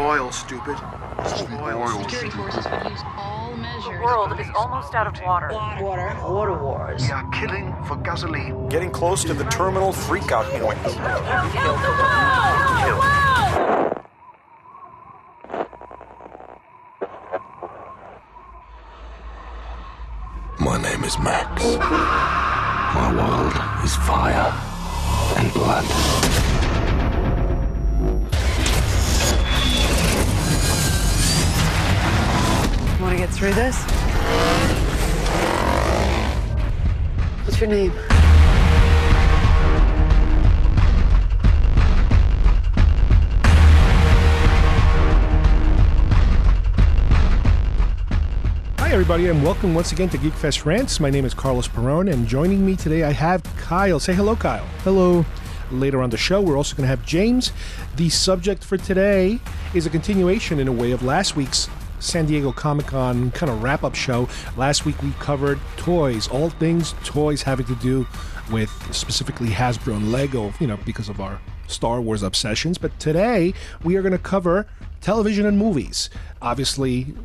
oil, stupid. It's the oil. Security forces will use all measures. The world is almost out of water. Water wars. We are killing for gasoline. Getting close to the terminal freakout point. Kill the world! My name is Max. My world is fire and blood. Want to get through this? What's your name? Hi, everybody, and welcome once again to GeekFest Rants. My name is Carlos Perron, and joining me today I have Kyle. Say hello, Kyle. Hello. Later on the show, we're also going to have James. The subject for today is a continuation, in a way, of last week's San Diego Comic-Con kind of wrap-up show. Last week we covered toys, all things toys having to do with specifically Hasbro and Lego, because of our Star Wars obsessions. But today we are going to cover television and movies. Obviously,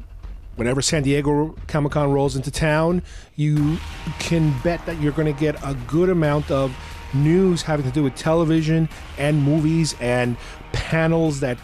whenever San Diego Comic-Con rolls into town, you can bet that you're going to get a good amount of news having to do with television and movies and panels that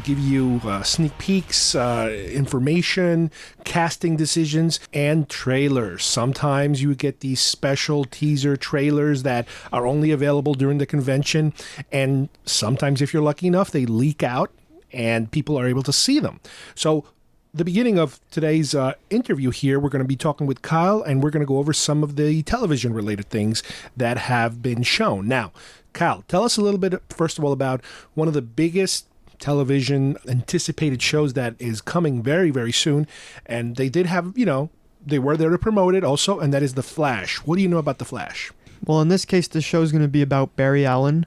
give you sneak peeks, information, casting decisions, and trailers. Sometimes you get these special teaser trailers that are only available during the convention, and sometimes, if you're lucky enough, they leak out and people are able to see them. So the beginning of today's interview here, we're going to be talking with Kyle, and we're going to go over some of the television-related things that have been shown. Now, Kyle, tell us a little bit, first of all, about one of the biggest television anticipated shows that is coming very, very soon. And they did have, they were there to promote it also, and that is The Flash. What do you know about The Flash? Well, in this case, the show is going to be about Barry Allen,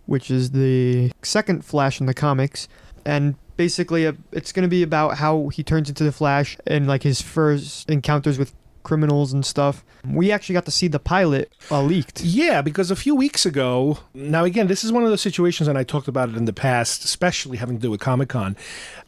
which is the second Flash in the comics. And basically, it's going to be about how he turns into the Flash and like his first encounters with criminals and stuff. We actually got to see the pilot leaked. Yeah, because a few weeks ago, now again, this is one of those situations, and I talked about it in the past, especially having to do with Comic-Con.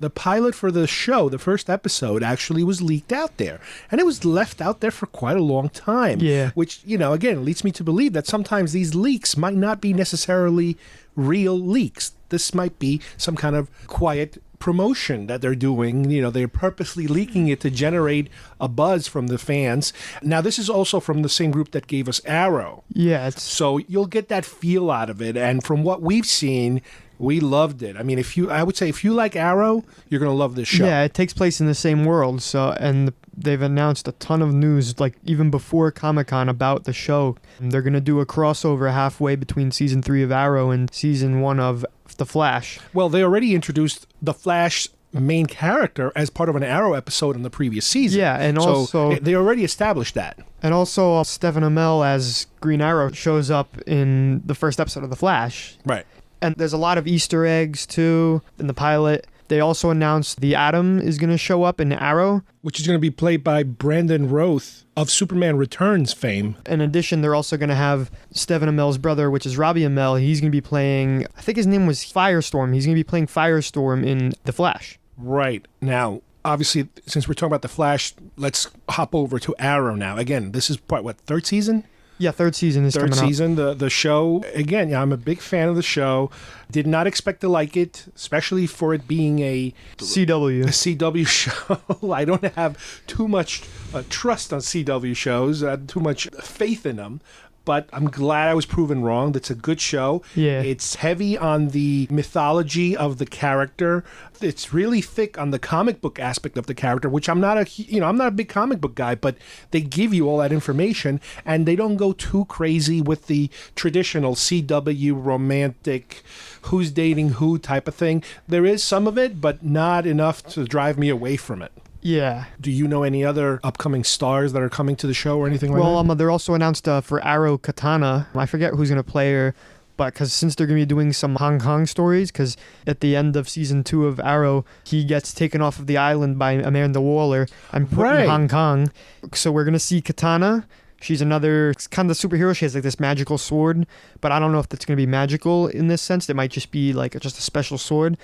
The pilot for the show, the first episode, actually was leaked out there. And it was left out there for quite a long time. Yeah. Which, again, leads me to believe that sometimes these leaks might not be necessarily real leaks. This might be some kind of quiet promotion that they're doing. They're purposely leaking it to generate a buzz from the fans. Now, this is also from the same group that gave us Arrow. Yeah. So you'll get that feel out of it. And from what we've seen, we loved it. I mean, I would say if you like Arrow, you're going to love this show. Yeah, it takes place in the same world. And they've announced a ton of news, like even before Comic-Con, about the show. They're going to do a crossover halfway between season 3 of Arrow and season 1 of The Flash. Well, they already introduced the Flash main character as part of an Arrow episode in the previous season. Yeah, and also they already established that. And also Stephen Amell as Green Arrow shows up in the first episode of The Flash. Right. And there's a lot of Easter eggs too in the pilot. They also announced the Atom is going to show up in Arrow, which is going to be played by Brandon Roth of Superman Returns fame. In addition, they're also going to have Stephen Amell's brother, which is Robbie Amell. He's going to be playing, I think his name was Firestorm. He's going to be playing Firestorm in The Flash. Right. Now, obviously, since we're talking about The Flash, let's hop over to Arrow now. Again, this is third season? Yeah, third season is coming up. Third season, the show. Again, I'm a big fan of the show. Did not expect to like it, especially for it being a CW show. I don't have too much trust on CW shows, too much faith in them. But I'm glad I was proven wrong. That's a good show. Yeah. It's heavy on the mythology of the character. It's really thick on the comic book aspect of the character, which I'm not a big comic book guy, but they give you all that information, and they don't go too crazy with the traditional CW romantic who's dating who type of thing. There is some of it, but not enough to drive me away from it. Yeah. Do you know any other upcoming stars that are coming to the show or anything like that? Well, they're also announced for Arrow Katana. I forget who's going to play her, but since they're going to be doing some Hong Kong stories, because at the end of season 2 of Arrow, he gets taken off of the island by Amanda Waller and put in Hong Kong. So we're going to see Katana. She's another kind of superhero. She has like this magical sword, but I don't know if that's going to be magical in this sense. It might just be like just a special sword.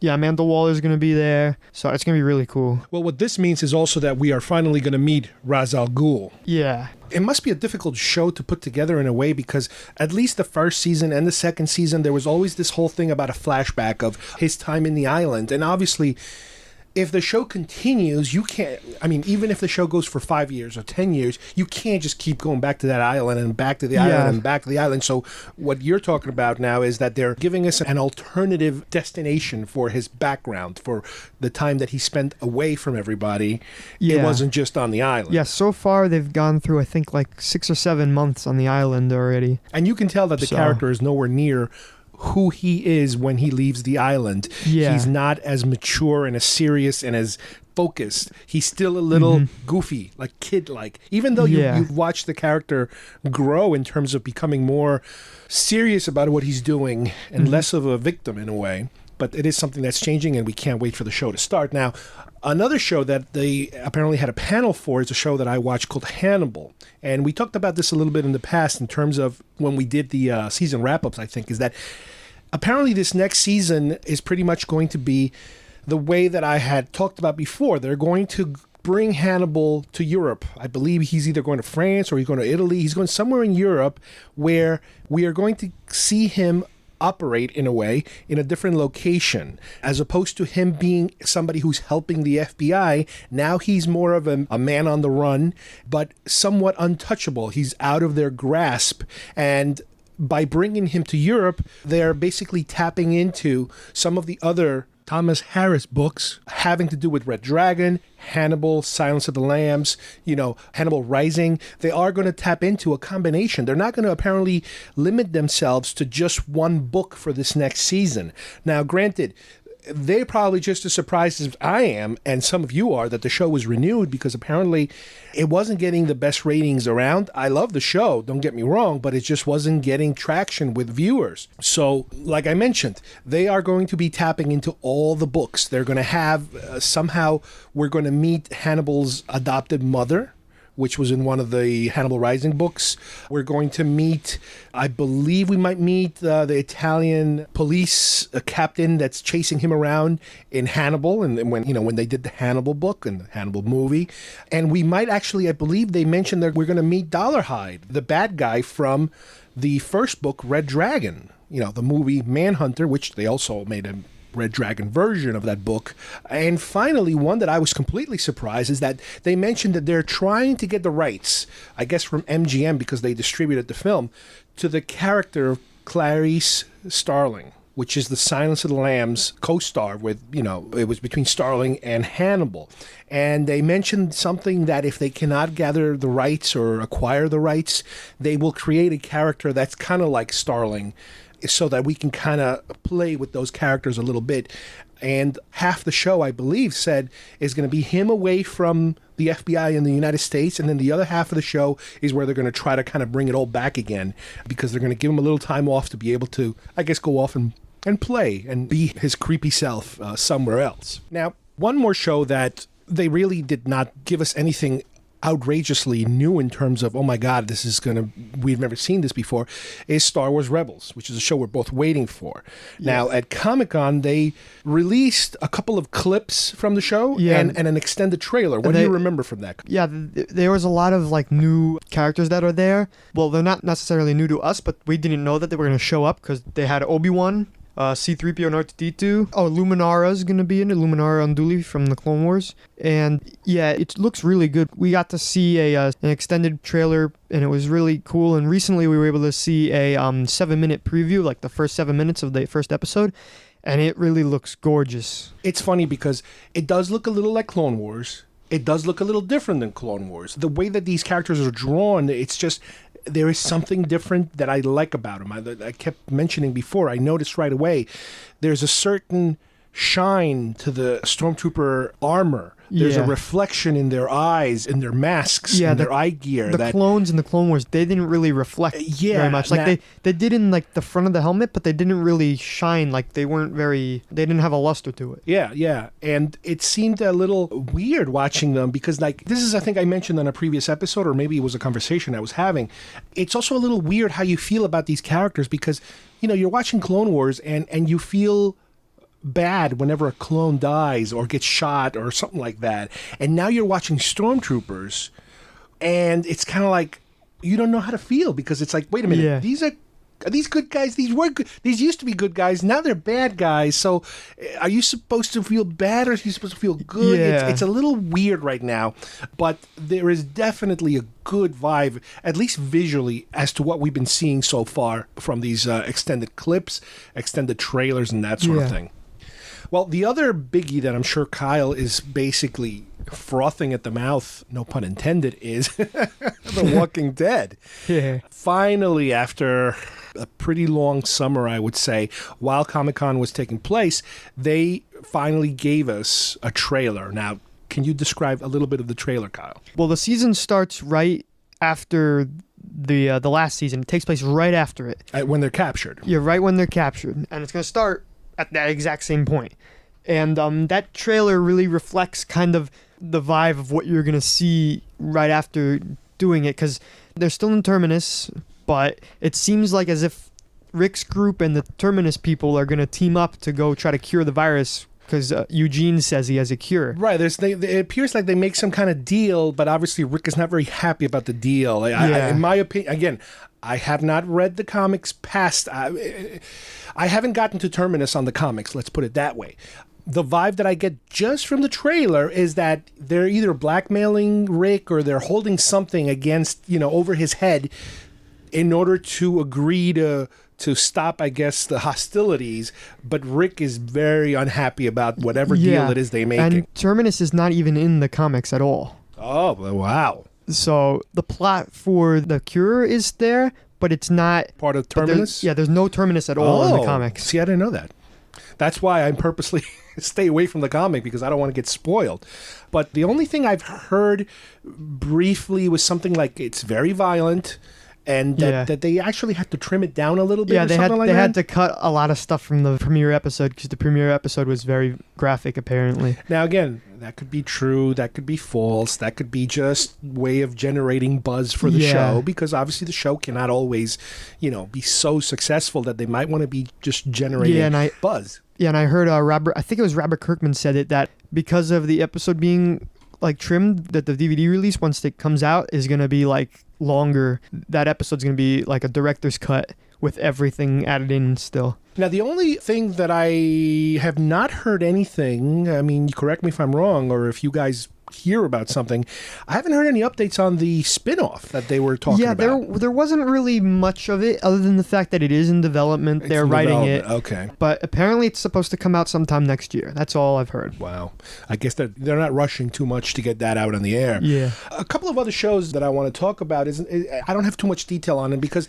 Yeah, Amanda Waller's going to be there. So it's going to be really cool. Well, what this means is also that we are finally going to meet Ra's al Ghul. Yeah. It must be a difficult show to put together in a way because at least the first season and the second season, there was always this whole thing about a flashback of his time in the island. And obviously, if the show continues, you can't, I mean, even if the show goes for 5 years or 10 years, you can't just keep going back to that island and back to the island and back to the island. So what you're talking about now is that they're giving us an alternative destination for his background, for the time that he spent away from everybody. Yeah. It wasn't just on the island. Yeah, so far they've gone through, I think, like 6 or 7 months on the island already. And you can tell that the So- character is nowhere near who he is when he leaves the island. Yeah. He's not as mature and as serious and as focused. He's still a little goofy, like kid-like. Even though you've watched the character grow in terms of becoming more serious about what he's doing and less of a victim in a way. But it is something that's changing, and we can't wait for the show to start. Now, another show that they apparently had a panel for is a show that I watched called Hannibal. And we talked about this a little bit in the past in terms of when we did the season wrap-ups, I think, is that apparently this next season is pretty much going to be the way that I had talked about before. They're going to bring Hannibal to Europe. I believe he's either going to France or he's going to Italy. He's going somewhere in Europe where we are going to see him operate in a way in a different location, as opposed to him being somebody who's helping the FBI. Now he's more of a man on the run, but somewhat untouchable. He's out of their grasp. And by bringing him to Europe, they're basically tapping into some of the other Thomas Harris books having to do with Red Dragon, Hannibal, Silence of the Lambs, Hannibal Rising. They are going to tap into a combination. They're not going to apparently limit themselves to just one book for this next season. Now, granted, they're probably just as surprised as I am, and some of you are, that the show was renewed, because apparently it wasn't getting the best ratings around. I love the show, don't get me wrong, but it just wasn't getting traction with viewers. So, like I mentioned, they are going to be tapping into all the books. They're going to have, somehow, we're going to meet Hannibal's adopted mother, which was in one of the Hannibal Rising books. We're going to meet, I believe we might meet the Italian police captain that's chasing him around in Hannibal, and when they did the Hannibal book and the Hannibal movie. And we might actually, I believe they mentioned that we're going to meet Dollarhide, the bad guy from the first book, Red Dragon. The movie Manhunter, which they also made a Red Dragon version of that book. And finally, one that I was completely surprised is that they mentioned that they're trying to get the rights, I guess from MGM because they distributed the film, to the character of Clarice Starling, which is the Silence of the Lambs co-star with, it was between Starling and Hannibal. And they mentioned something that if they cannot gather the rights or acquire the rights, they will create a character that's kind of like Starling, so that we can kind of play with those characters a little bit. And half the show, I believe, said is going to be him away from the FBI in the United States, and then the other half of the show is where they're going to try to kind of bring it all back again, because they're going to give him a little time off to be able to, I guess, go off and play and be his creepy self somewhere else. Now, one more show that they really did not give us anything outrageously new in terms of, oh my God, we've never seen this before, is Star Wars Rebels, which is a show we're both waiting for. Yes. Now, at Comic-Con, they released a couple of clips from the show and an extended trailer. What do you remember from that? Yeah, there was a lot of new characters that are there. Well, they're not necessarily new to us, but we didn't know that they were going to show up because they had Obi-Wan, C-3PO and R2-D2. Oh, Luminara's going to be in it. Luminara Unduli from the Clone Wars. And yeah, it looks really good. We got to see an extended trailer, and it was really cool. And recently we were able to see a 7-minute preview, like the first 7 minutes of the first episode. And it really looks gorgeous. It's funny because it does look a little like Clone Wars. It does look a little different than Clone Wars. The way that these characters are drawn, it's just, there is something different that I like about them. I kept mentioning before, I noticed right away, there's a certain shine to the Stormtrooper armor. There's a reflection in their eyes, in their masks, in their eye gear. The clones in the Clone Wars, they didn't really reflect very much. They did in the front of the helmet, but they didn't really shine. They didn't have a luster to it. Yeah. And it seemed a little weird watching them because this is, I think I mentioned on a previous episode, or maybe it was a conversation I was having. It's also a little weird how you feel about these characters because, you're watching Clone Wars and you feel bad whenever a clone dies or gets shot or something like that. And now you're watching stormtroopers, and it's kind of like you don't know how to feel because it's like, wait a minute, Yeah. Are these good guys? These were good. These used to be good guys. Now they're bad guys. So, are you supposed to feel bad or are you supposed to feel good? Yeah. It's a little weird right now, but there is definitely a good vibe, at least visually, as to what we've been seeing so far from these extended clips, extended trailers, and that sort of Yeah. thing. Well, the other biggie that I'm sure Kyle is basically frothing at the mouth, no pun intended, is The Walking Dead. Yeah. Finally, after a pretty long summer, I would say, while Comic-Con was taking place, they finally gave us a trailer. Now, can you describe a little bit of the trailer, Kyle? Well, the season starts right after the last season. It takes place right after it. When they're captured. Yeah, right when they're captured, and it's going to start at that exact same point. And that trailer really reflects kind of the vibe of what you're going to see right after doing it, because they're still in Terminus, but it seems like as if Rick's group and the Terminus people are going to team up to go try to cure the virus, because Eugene says he has a cure. Right. It appears like they make some kind of deal, but obviously Rick is not very happy about the deal. In my opinion, again, I have not read the comics past. I haven't gotten to Terminus on the comics, let's put it that way. The vibe that I get just from the trailer is that they're either blackmailing Rick or they're holding something against, over his head in order to agree to stop, I guess, the hostilities. But Rick is very unhappy about whatever deal it is they make. And Terminus is not even in the comics at all. Oh, wow. So the plot for the cure is there, but it's not Part of but Terminus? there's no Terminus at all in the comics. See, I didn't know that. That's why I purposely stay away from the comic, because I don't want to get spoiled. But the only thing I've heard briefly was something like it's very violent, and that they actually had to trim it down a little bit. Yeah, or they something had to cut a lot of stuff from the premiere episode because the premiere episode was very graphic, apparently. Now, again, that could be true, that could be false, that could be just way of generating buzz for the show, because obviously the show cannot always, be so successful that they might want to be just generating buzz. Yeah, and I heard I think it was Robert Kirkman said it, that because of the episode being like trimmed, that the DVD release, once it comes out, is going to be like longer. That episode's going to be like a director's cut with everything added in still. Now, the only thing that I have not heard anything, I mean, correct me if I'm wrong, or if you guys hear about something, I haven't heard any updates on the spin-off that they were talking about. Yeah, there wasn't really much of it other than the fact that it is in development. They're writing it. Okay. But apparently it's supposed to come out sometime next year. That's all I've heard. Wow. I guess they're not rushing too much to get that out on the air. Yeah. A couple of other shows that I want to talk about I don't have too much detail on them because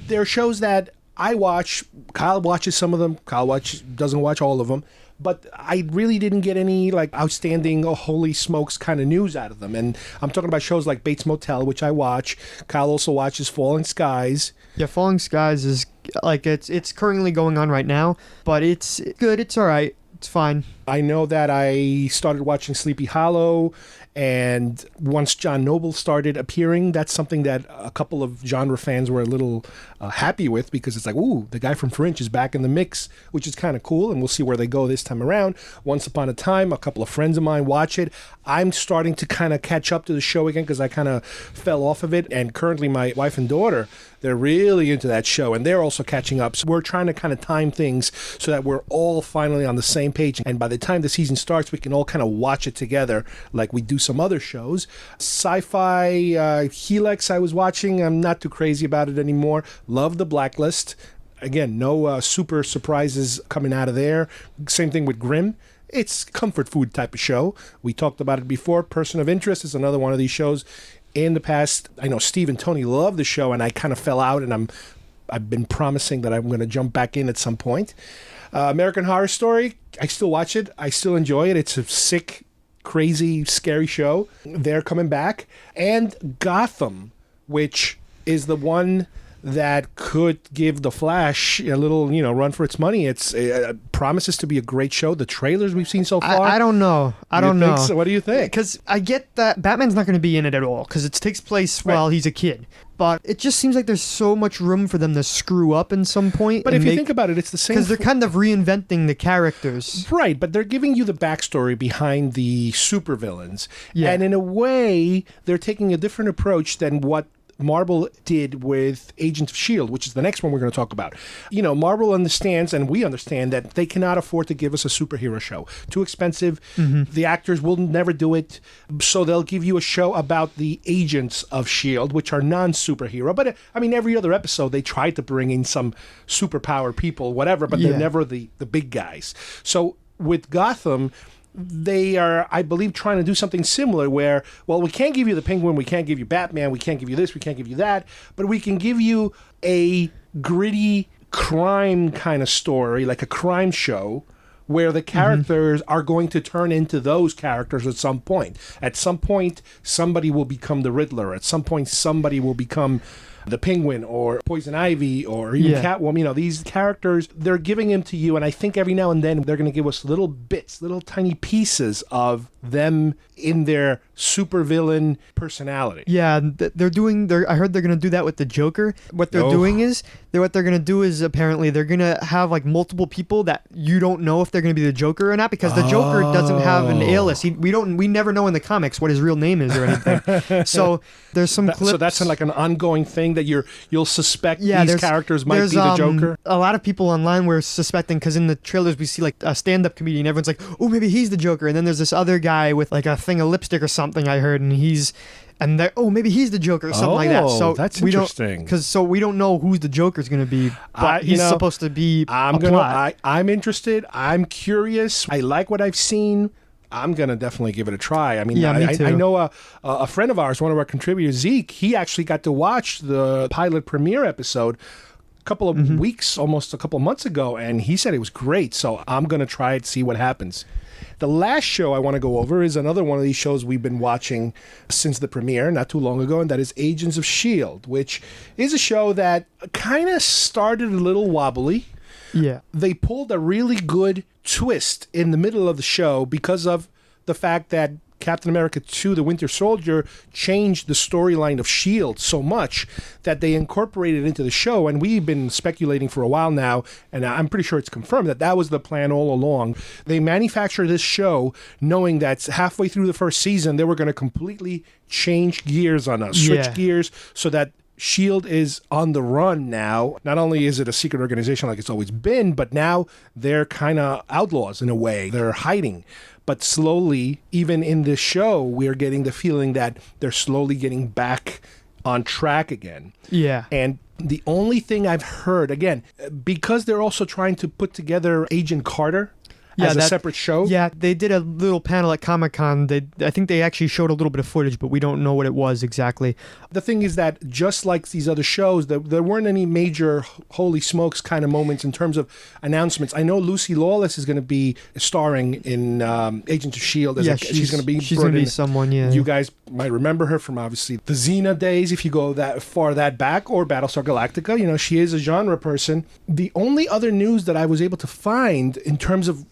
they're shows that I watch. Kyle watches some of them. Kyle doesn't watch all of them. But I really didn't get any outstanding, holy smokes kind of news out of them. And I'm talking about shows like Bates Motel, which I watch. Kyle also watches Falling Skies. Yeah, Falling Skies is it's currently going on right now, but it's good. It's all right. It's fine. I know that I started watching Sleepy Hollow, and once John Noble started appearing, that's something that a couple of genre fans were a little happy with, because it's like, ooh, the guy from Fringe is back in the mix, which is kind of cool, and we'll see where they go this time around. Once Upon a Time, a couple of friends of mine watch it. I'm starting to kind of catch up to the show again because I kind of fell off of it, and currently my wife and daughter, they're really into that show, and they're also catching up. So we're trying to kind of time things so that we're all finally on the same page, and by the time the season starts, we can all kind of watch it together like we do some other shows. Sci-fi Helix I was watching. I'm not too crazy about it anymore. Love The Blacklist. Again, no super surprises coming out of there. Same thing with Grimm. It's comfort food type of show. We talked about it before. Person of Interest is another one of these shows. In the past, I know Steve and Tony love the show, and I kind of fell out, and I've been promising that I'm going to jump back in at some point. American Horror Story, I still watch it. I still enjoy it. It's a sick, crazy, scary show. They're coming back. And Gotham, which is the one that could give The Flash a little, run for its money. It's promises to be a great show. The trailers we've seen so far. I don't know. I don't know. So? What do you think? Because I get that Batman's not going to be in it at all because it takes place while he's a kid. But it just seems like there's so much room for them to screw up in some point. But if you think about it, it's the same. Because they're kind of reinventing the characters. Right, but they're giving you the backstory behind the supervillains. Yeah. And in a way, they're taking a different approach than what Marvel did with Agents of S.H.I.L.D., which is the next one we're going to talk about. Marvel understands, and we understand, that they cannot afford to give us a superhero show. Too expensive. Mm-hmm. The actors will never do it. So they'll give you a show about the agents of S.H.I.L.D., which are non-superhero. But, every other episode, they try to bring in some superpower people, whatever, but they're never the big guys. So with Gotham, they are, I believe, trying to do something similar where, well, we can't give you the Penguin, we can't give you Batman, we can't give you this, we can't give you that, but we can give you a gritty crime kind of story, like a crime show, where the characters are going to turn into those characters at some point. At some point, somebody will become the Riddler. At some point, somebody will become the Penguin or Poison Ivy or even Catwoman. These characters, they're giving them to you, and I think every now and then they're going to give us little bits, little tiny pieces of them in their supervillain personality. Yeah, they're doing. I heard they're going to do that with the Joker. What they're doing is, what they're going to do is apparently they're going to have like multiple people that you don't know if they're going to be the Joker or not, because the Joker doesn't have an alias. We never know in the comics what his real name is or anything. So there's some clips. So that's like an ongoing thing that you'll suspect these characters might be the Joker. A lot of people online were suspecting, because in the trailers we see like a stand-up comedian. Everyone's like, oh, maybe he's the Joker, and then there's this other guy with like a thing of lipstick or something I heard, and they're, oh, maybe he's the Joker or something like that. So that's interesting. So we don't know who the Joker's going to be, but he's supposed to be I'm interested. I'm curious. I like what I've seen. I'm going to definitely give it a try. Me too. I know a friend of ours, one of our contributors, Zeke, he actually got to watch the pilot premiere episode a couple of weeks, almost a couple of months ago, and he said it was great. So I'm going to try it, see what happens. The last show I want to go over is another one of these shows we've been watching since the premiere, not too long ago, and that is Agents of S.H.I.L.D., which is a show that kind of started a little wobbly. Yeah. They pulled a really good twist in the middle of the show because of the fact that Captain America 2, The Winter Soldier, changed the storyline of S.H.I.E.L.D. so much that they incorporated it into the show. And we've been speculating for a while now, and I'm pretty sure it's confirmed that was the plan all along. They manufactured this show knowing that halfway through the first season, they were going to completely change gears on us, switch gears so that S.H.I.E.L.D. is on the run now. Not only is it a secret organization like it's always been, but now they're kind of outlaws in a way. They're hiding. But slowly, even in this show, we're getting the feeling that they're slowly getting back on track again. Yeah. And the only thing I've heard, again, because they're also trying to put together Agent Carter as a separate show. Yeah, they did a little panel at Comic-Con. I think they actually showed a little bit of footage, but we don't know what it was exactly. The thing is that just like these other shows, there weren't any major holy smokes kind of moments in terms of announcements. I know Lucy Lawless is going to be starring in Agents of S.H.I.E.L.D. She's going to be someone, yeah. You guys might remember her from obviously the Xena days, if you go that far back, or Battlestar Galactica. She is a genre person. The only other news that I was able to find in terms of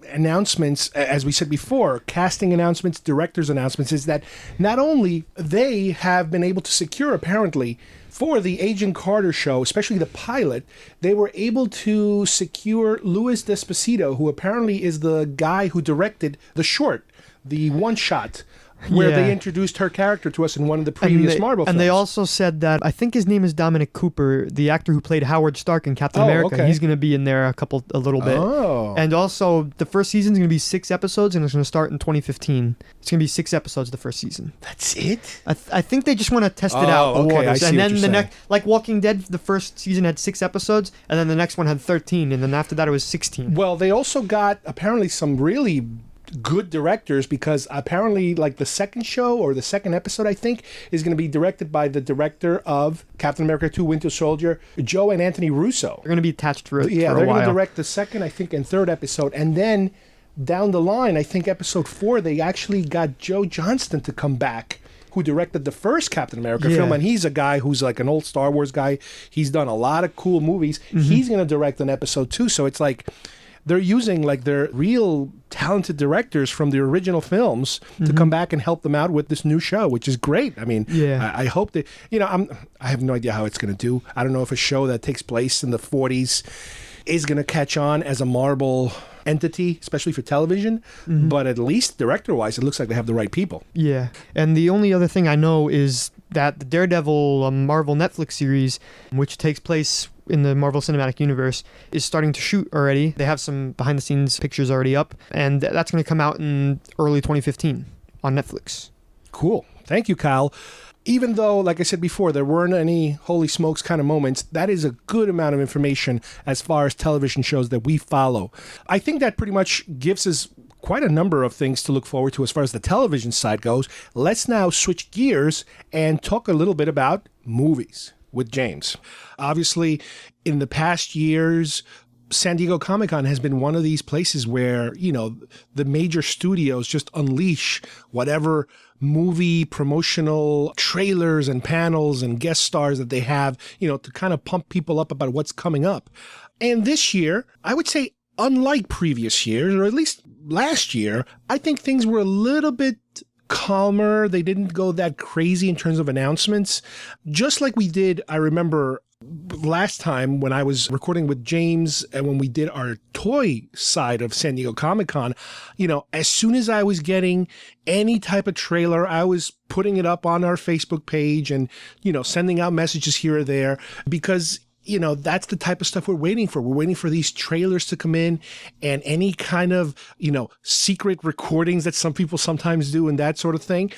announcements, as we said before, casting announcements, directors announcements, is that not only they have been able to secure, apparently, for the Agent Carter show, especially the pilot, they were able to secure Louis Despacito, who apparently is the guy who directed the short, the one-shot, where they introduced her character to us in one of the previous Marvel films. And they also said that, I think his name is Dominic Cooper, the actor who played Howard Stark in Captain America. Okay. He's going to be in there a little bit. Oh. And also, the first season is going to be 6 episodes, and it's going to start in 2015. It's going to be 6 episodes the first season. That's it? I think they just want to test it out. Okay, waters. I see and what then you're the saying. next, like Walking Dead, the first season had 6 episodes, and then the next one had 13, and then after that it was 16. Well, they also got apparently some really good directors, because apparently like the second show or the second episode, I think, is going to be directed by the director of Captain America 2 Winter Soldier, Joe and Anthony Russo. They're going to be attached to it for a they're while. going to direct the second, I think, and third episode. And then down the line, I think episode 4, they actually got Joe Johnston to come back who directed the first Captain America Yeah. film, and he's a guy who's like an old Star Wars guy. He's done a lot of cool movies. He's going to direct an episode 2, so it's like they're using like their real talented directors from the original films to come back and help them out with this new show, which is great. I mean, Yeah. I hope that, I have no idea how it's going to do. I don't know if a show that takes place in the 40s is going to catch on as a Marvel entity, especially for television. But at least director-wise, it looks like they have the right people. Yeah, and the only other thing I know is that the Daredevil Marvel Netflix series, which takes place in the Marvel Cinematic Universe, is starting to shoot already. They have some behind-the-scenes pictures already up, and that's going to come out in early 2015 on Netflix. Cool. Thank you, Kyle. Even though, like I said before, there weren't any holy smokes kind of moments, that is a good amount of information as far as television shows that we follow. I think that pretty much gives us quite a number of things to look forward to as far as the television side goes. Let's now switch gears and talk a little bit about movies with James. Obviously, in the past years, San Diego Comic-Con has been one of these places where, the major studios just unleash whatever movie promotional trailers and panels and guest stars that they have, to kind of pump people up about what's coming up. And this year, I would say, unlike previous years, or at least last year, I think things were a little bit calmer. They didn't go that crazy in terms of announcements. Just like we did, I remember last time when I was recording with James and when we did our toy side of San Diego Comic-Con, as soon as I was getting any type of trailer, I was putting it up on our Facebook page and, sending out messages here or there because that's the type of stuff we're waiting for. We're waiting for these trailers to come in and any kind of, secret recordings that some people sometimes do and that sort of thing.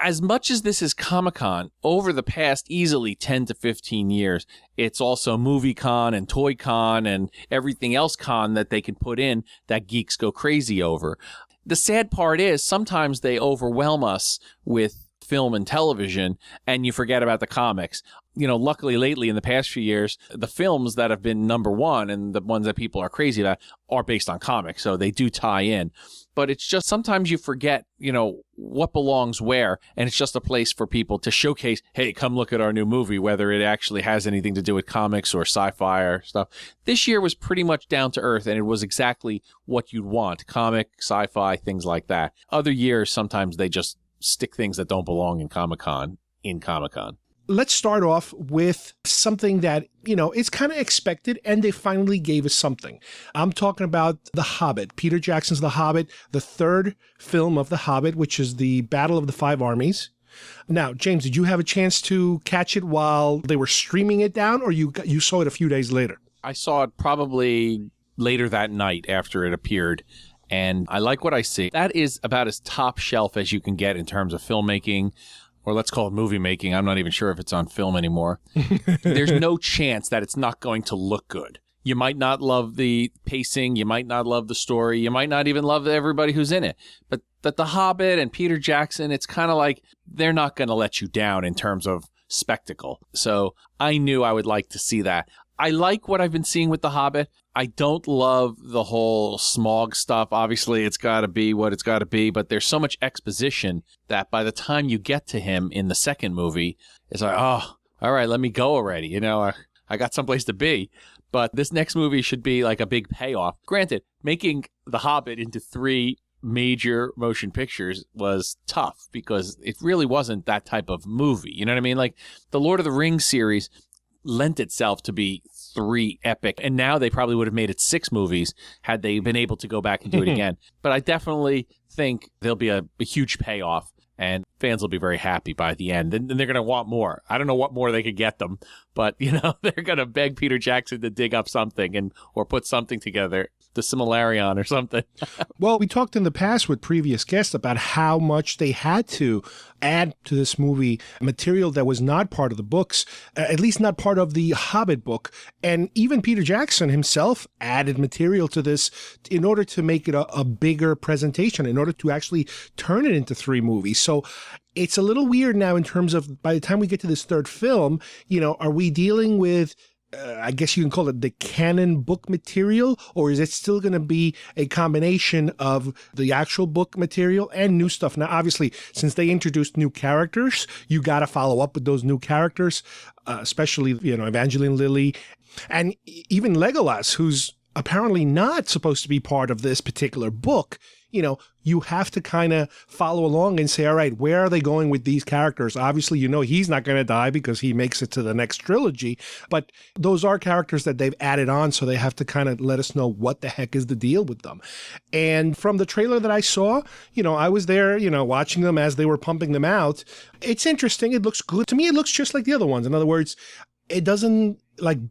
As much as this is Comic-Con, over the past easily 10 to 15 years, it's also Movie-Con and Toy-Con and everything else con that they can put in that geeks go crazy over. The sad part is sometimes they overwhelm us with film and television, and you forget about the comics. Luckily lately in the past few years, the films that have been number one and the ones that people are crazy about are based on comics, so they do tie in. But it's just sometimes you forget, what belongs where, and it's just a place for people to showcase, hey, come look at our new movie, whether it actually has anything to do with comics or sci-fi or stuff. This year was pretty much down to earth, and it was exactly what you'd want, comic, sci-fi, things like that. Other years, sometimes they just stick things that don't belong in Comic-Con in Comic-Con. Let's start off with something that, is kind of expected, and they finally gave us something. I'm talking about The Hobbit, Peter Jackson's The Hobbit, the third film of The Hobbit, which is the Battle of the Five Armies. Now, James, did you have a chance to catch it while they were streaming it down, or you saw it a few days later? I saw it probably later that night after it appeared. And I like what I see. That is about as top shelf as you can get in terms of filmmaking, or let's call it movie making. I'm not even sure if it's on film anymore. There's no chance that it's not going to look good. You might not love the pacing. You might not love the story. You might not even love everybody who's in it. But The Hobbit and Peter Jackson, it's kind of like they're not going to let you down in terms of spectacle. So I knew I would like to see that. I like what I've been seeing with The Hobbit. I don't love the whole Smaug stuff. Obviously, it's got to be what it's got to be, but there's so much exposition that by the time you get to him in the second movie, it's like, oh, all right, let me go already. I got someplace to be. But this next movie should be like a big payoff. Granted, making The Hobbit into 3 major motion pictures was tough because it really wasn't that type of movie. You know what I mean? Like the Lord of the Rings series lent itself to be 3 epic, and now they probably would have made it 6 movies had they been able to go back and do it again. But I definitely think there'll be a huge payoff, and fans will be very happy by the end. And they're going to want more. I don't know what more they could get them, but they're going to beg Peter Jackson to dig up something or put something together, the Similarion or something. Well, we talked in the past with previous guests about how much they had to add to this movie material that was not part of the books, at least not part of the Hobbit book. And even Peter Jackson himself added material to this in order to make it a bigger presentation, in order to actually turn it into 3 movies. So it's a little weird now in terms of by the time we get to this third film, are we dealing with I guess you can call it the canon book material, or is it still going to be a combination of the actual book material and new stuff? Now, obviously, since they introduced new characters, you got to follow up with those new characters, especially, Evangeline Lilly and even Legolas, who's apparently not supposed to be part of this particular book. You have to kind of follow along and say, all right, where are they going with these characters? Obviously, he's not going to die because he makes it to the next trilogy, but those are characters that they've added on, so they have to kind of let us know what the heck is the deal with them. And from the trailer that I saw, I was there, watching them as they were pumping them out. It's interesting. It looks good. To me, it looks just like the other ones. In other words, it doesn't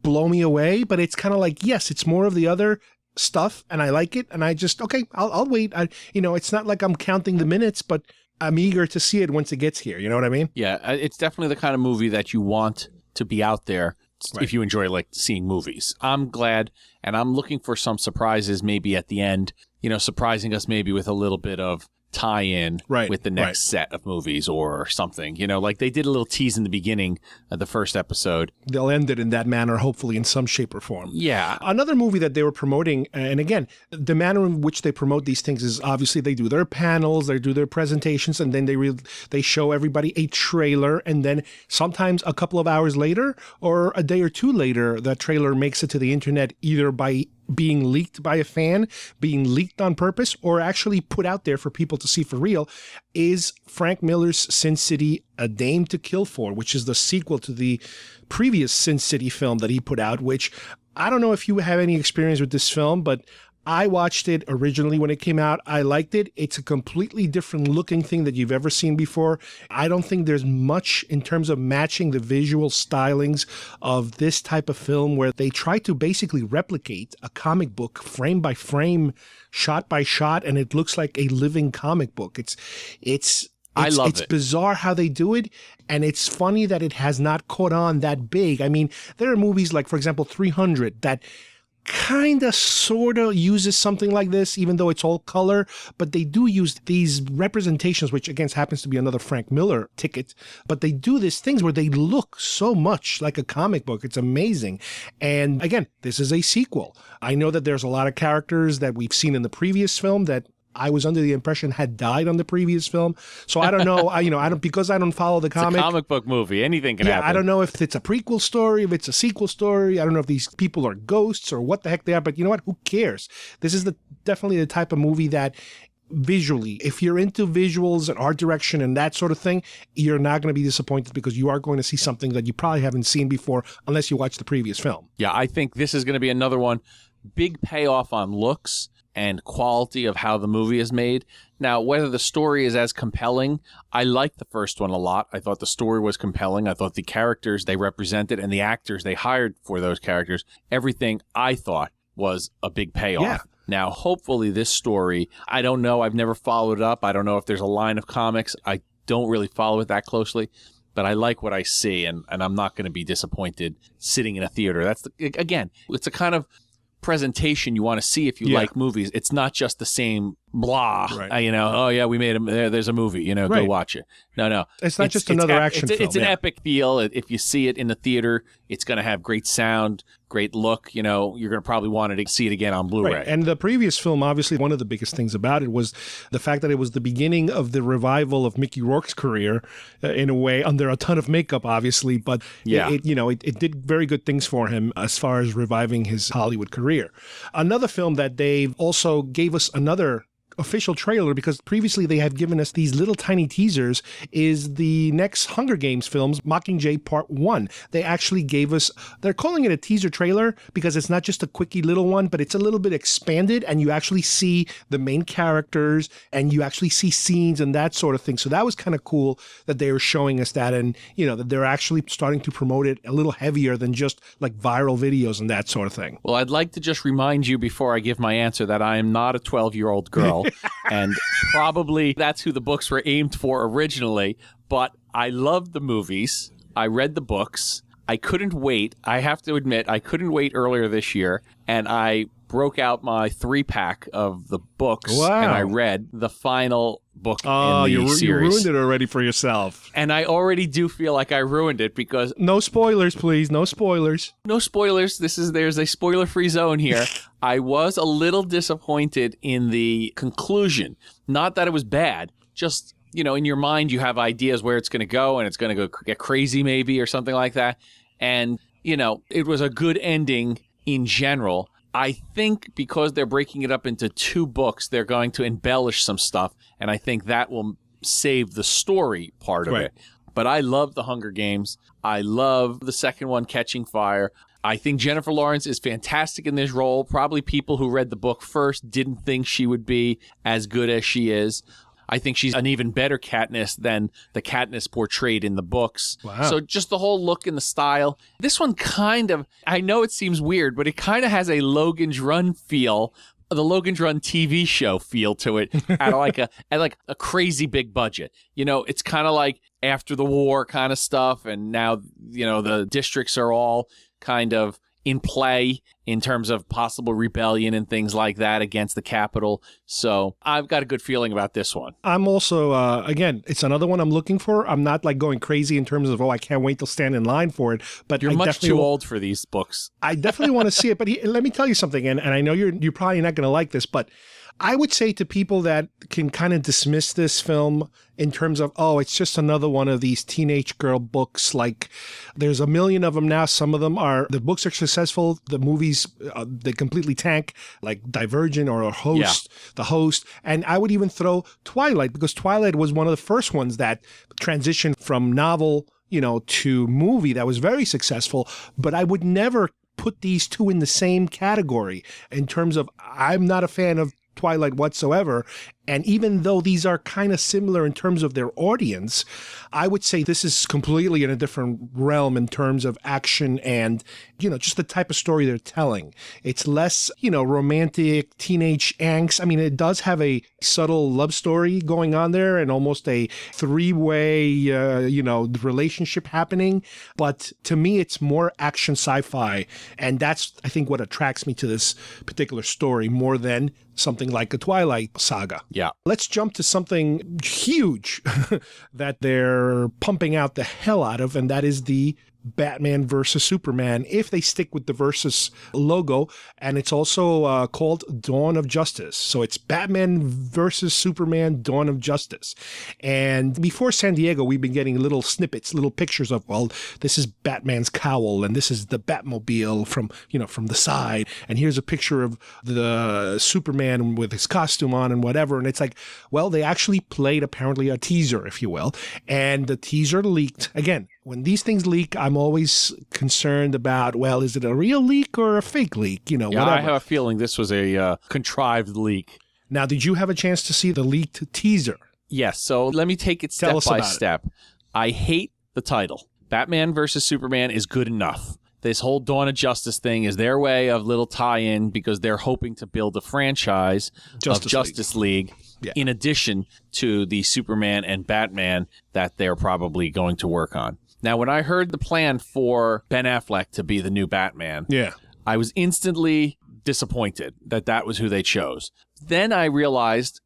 blow me away, but it's kind of yes, it's more of the other stuff, and I like it, and I just, okay, I'll wait. It's not like I'm counting the minutes, but I'm eager to see it once it gets here. You know what I mean? Yeah, it's definitely the kind of movie that you want to be out there right. if you enjoy seeing movies. I'm glad, and I'm looking for some surprises maybe at the end, surprising us maybe with a little bit of tie-in with the next set of movies or something. Like they did a little tease in the beginning of the first episode. They'll end it in that manner, hopefully in some shape or form. Yeah. Another movie that they were promoting, and again, the manner in which they promote these things is obviously they do their panels, they do their presentations, and then they show everybody a trailer, and then sometimes a couple of hours later or a day or two later, that trailer makes it to the internet either by being leaked by a fan, being leaked on purpose, or actually put out there for people to see for real, is Frank Miller's Sin City, A Dame to Kill For, which is the sequel to the previous Sin City film that he put out, which I don't know if you have any experience with this film, but I watched it originally when it came out. I liked it. It's a completely different looking thing that you've ever seen before. I don't think there's much in terms of matching the visual stylings of this type of film where they try to basically replicate a comic book frame by frame, shot by shot, and it looks like a living comic book. It's bizarre how they do it, and it's funny that it has not caught on that big. I mean, there are movies like, for example, 300 that kind of sort of uses something like this, even though it's all color, but they do use these representations, which again happens to be another Frank Miller ticket, but they do these things where they look so much like a comic book. It's amazing. And again, this is a sequel. I know that there's a lot of characters that we've seen in the previous film that I was under the impression had died on the previous film. So I don't know. I don't, because I don't follow the comic. It's a comic book movie. Anything can happen. I don't know if it's a prequel story, if it's a sequel story. I don't know if these people are ghosts or what the heck they are. But you know what? Who cares? This is definitely the type of movie that visually, if you're into visuals and art direction and that sort of thing, you're not going to be disappointed because you are going to see something that you probably haven't seen before unless you watch the previous film. Yeah, I think this is going to be another one. Big payoff on looks and quality of how the movie is made. Now, whether the story is as compelling, I liked the first one a lot. I thought the story was compelling. I thought the characters they represented and the actors they hired for those characters, everything I thought was a big payoff. Yeah. Now, hopefully this story, I don't know. I've never followed it up. I don't know if there's a line of comics. I don't really follow it that closely. But I like what I see, and I'm not going to be disappointed sitting in a theater. Again, it's a kind of presentation you want to see if you like movies. It's not just the same blah, oh yeah, we made there's a movie, go watch it. No. It's not just another action film. It's an epic feel. If you see it in the theater, it's going to have great sound, great look. You're going to probably want to see it again on Blu-ray. Right. And the previous film, obviously, one of the biggest things about it was the fact that it was the beginning of the revival of Mickey Rourke's career, in a way, under a ton of makeup, obviously. But it did very good things for him as far as reviving his Hollywood career. Another film that they also gave us another official trailer, because previously they had given us these little tiny teasers, is the next Hunger Games films, Mockingjay Part 1. They actually gave us, they're calling it a teaser trailer because it's not just a quickie little one, but it's a little bit expanded and you actually see the main characters and you actually see scenes and that sort of thing. So that was kind of cool that they were showing us that, and that they're actually starting to promote it a little heavier than just like viral videos and that sort of thing. Well, I'd like to just remind you before I give my answer that I am not a 12-year-old girl. And probably that's who the books were aimed for originally. But I loved the movies. I read the books. I couldn't wait. I have to admit, I couldn't wait earlier this year. And I broke out my 3-pack of the books, Wow. and I read the final book Oh, in the you series. ruined it already for yourself. And I already do feel like I ruined it because No spoilers, please. No spoilers. no spoilers. There's a spoiler-free zone here. I was a little disappointed in the conclusion. Not that it was bad, just, in your mind you have ideas where it's going to go, and it's going to go get crazy maybe or something like that. And, it was a good ending in general. I think because they're breaking it up into 2 books, they're going to embellish some stuff, and I think that will save the story part of Right. it. But I love The Hunger Games. I love the second one, Catching Fire. I think Jennifer Lawrence is fantastic in this role. Probably people who read the book first didn't think she would be as good as she is. I think she's an even better Katniss than the Katniss portrayed in the books. Wow. So just the whole look and the style. This one kind of, I know it seems weird, but it kind of has a Logan's Run feel, the Logan's Run TV show feel to it at like a crazy big budget. It's kind of like after the war kind of stuff, and now, the districts are all kind of in play in terms of possible rebellion and things like that against the Capitol. So I've got a good feeling about this one. I'm also, again, it's another one I'm looking for. I'm not like going crazy in terms of, I can't wait to stand in line for it. But You're I much definitely too old for these books. I definitely want to see it. But let me tell you something, and I know you're probably not going to like this, but I would say to people that can kind of dismiss this film in terms of, it's just another one of these teenage girl books. Like, there's a million of them now. Some of them the books are successful. The movies, they completely tank, like Divergent or The Host. And I would even throw Twilight, because Twilight was one of the first ones that transitioned from novel, to movie that was very successful. But I would never put these 2 in the same category in terms of, I'm not a fan of Twilight whatsoever. And even though these are kind of similar in terms of their audience, I would say this is completely in a different realm in terms of action and, just the type of story they're telling. It's less, romantic teenage angst. I mean, it does have a subtle love story going on there and almost a 3-way, relationship happening. But to me, it's more action sci-fi. And that's, I think, what attracts me to this particular story more than something like a Twilight saga. Yeah. Let's jump to something huge that they're pumping out the hell out of, and that is the Batman versus Superman, if they stick with the versus logo. And it's also called Dawn of Justice. So it's Batman versus Superman, Dawn of Justice. And before San Diego, we've been getting little snippets, little pictures of, this is Batman's cowl, and this is the Batmobile from the side. And here's a picture of the Superman with his costume on and whatever. And it's like, they actually played apparently a teaser, if you will. And the teaser leaked. Again, when these things leak, I'm always concerned about, is it a real leak or a fake leak? Whatever. I have a feeling this was a contrived leak. Now, did you have a chance to see the leaked teaser? Yes, so let me take it step by step. I hate the title. Batman versus Superman is good enough. This whole Dawn of Justice thing is their way of little tie-in because they're hoping to build a franchise of Justice League. Yeah. In addition to the Superman and Batman that they're probably going to work on. Now, when I heard the plan for Ben Affleck to be the new Batman, I was instantly disappointed that was who they chose. Then I realized,